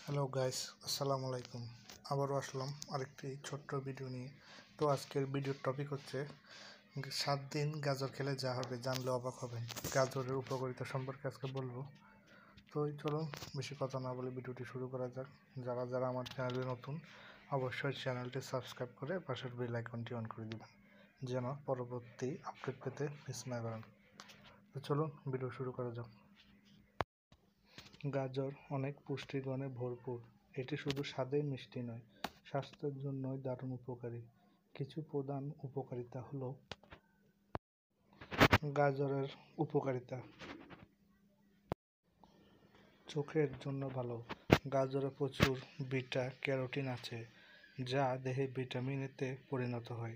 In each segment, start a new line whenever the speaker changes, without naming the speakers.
Hello guys, আসসালামু আলাইকুম। আবারও আসলাম আরেকটি ছোট্ট ভিডিও নিয়ে। তো আজকের ভিডিওর টপিক হচ্ছে 7 দিন গাজর খেলে যা হবে জানলে অবাক হবেন। গাজরের উপকারিতা সম্পর্কে আজকে বলবো। তো চলুন বেশি কথা না বলে ভিডিওটি শুরু করা যাক। যারা যারা আমার চ্যানেলে নতুন, অবশ্যই চ্যানেলটি সাবস্ক্রাইব করে পাশের বেল আইকনটি অন করে দিবেন, যেন পরবর্তী আপডেট পেতে মিস না করেন। তো চলুন ভিডিও শুরু করা যাক। গাজর অনেক পুষ্টিগুণে ভরপুর। এটি শুধু স্বাদেই মিষ্টি নয়, স্বাস্থ্যের জন্যই দারুণ উপকারী। কিছু প্রধান উপকারিতা হলো গাজরের উপকারিতা। চোখের জন্য ভালো। গাজরে প্রচুর বিটা ক্যারোটিন আছে, যা দেহে ভিটামিন এতে পরিণত হয়।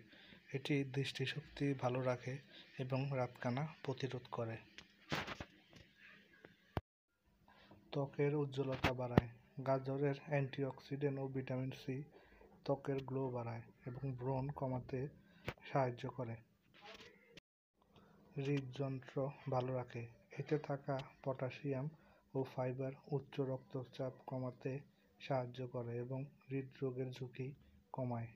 এটি দৃষ্টিশক্তি ভালো রাখে এবং রাতকানা প্রতিরোধ করে। ত্বকের উজ্জ্বলতা বাড়ায়। গাজরের অ্যান্টিঅক্সিডেন্ট ও ভিটামিন সি ত্বকের গ্লো বাড়ায় এবং ব্রণ কমাতে সাহায্য করে। হৃদযন্ত্র ভালো রাখে। এতে থাকা পটাশিয়াম ও ফাইবার উচ্চ রক্তচাপ কমাতে সাহায্য করে এবং হৃদরোগের ঝুঁকি কমায়।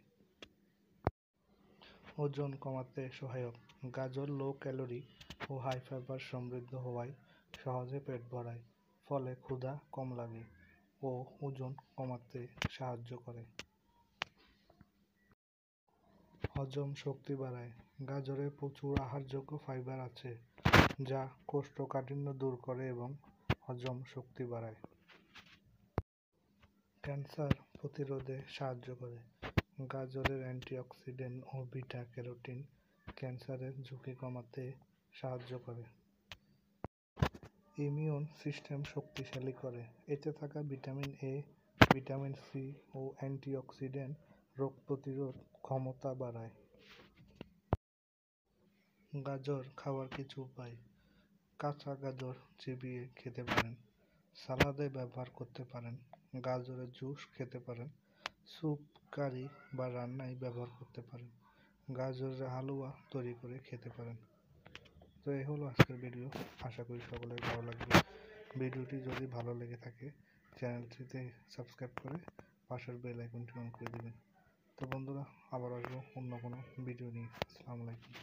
ওজন কমাতে সহায়ক। গাজর লো ক্যালোরি ও হাই ফাইবার সমৃদ্ধ হওয়ায় সহজে পেট ভরায়, ফলে ক্ষুধা কম লাগে ও ওজন কমাতে সাহায্য করে। হজম শক্তি বাড়ায়। গাজরে প্রচুর আহারযোগ্য ফাইবার আছে, যা কোষ্ঠকাঠিন্য দূর করে এবং হজম শক্তি বাড়ায়। ক্যান্সার প্রতিরোধে সাহায্য করে। গাজরের অ্যান্টিঅক্সিডেন্ট ও বিটা ক্যারোটিন ক্যান্সারের ঝুঁকি কমাতে সাহায্য করে। ইমিউন সিস্টেম শক্তিশালী করে। এতে থাকা ভিটামিন এ, ভিটামিন সি ও অ্যান্টিঅক্সিডেন্ট রোগ প্রতিরোধ ক্ষমতা বাড়ায়। গাজর খাওয়ার কিছু উপায়। কাঁচা গাজর চিবিয়ে খেতে পারেন, সালাদে ব্যবহার করতে পারেন, গাজরের জুস খেতে পারেন, স্যুপ, কারি বা রান্নায় ব্যবহার করতে পারেন, গাজরের হালুয়া তৈরি করে খেতে পারেন। তো এই হলো আজকের ভিডিও। আশা করি সকলের ভালো লাগবে। ভিডিওটি যদি ভালো লেগে থাকে চ্যানেলটিতে সাবস্ক্রাইব করে পাশের বেল আইকনটি অন করে দেবেন। তো বন্ধুরা, আবার আসবো অন্য কোনো ভিডিও নিয়ে। আসসালামু আলাইকুম।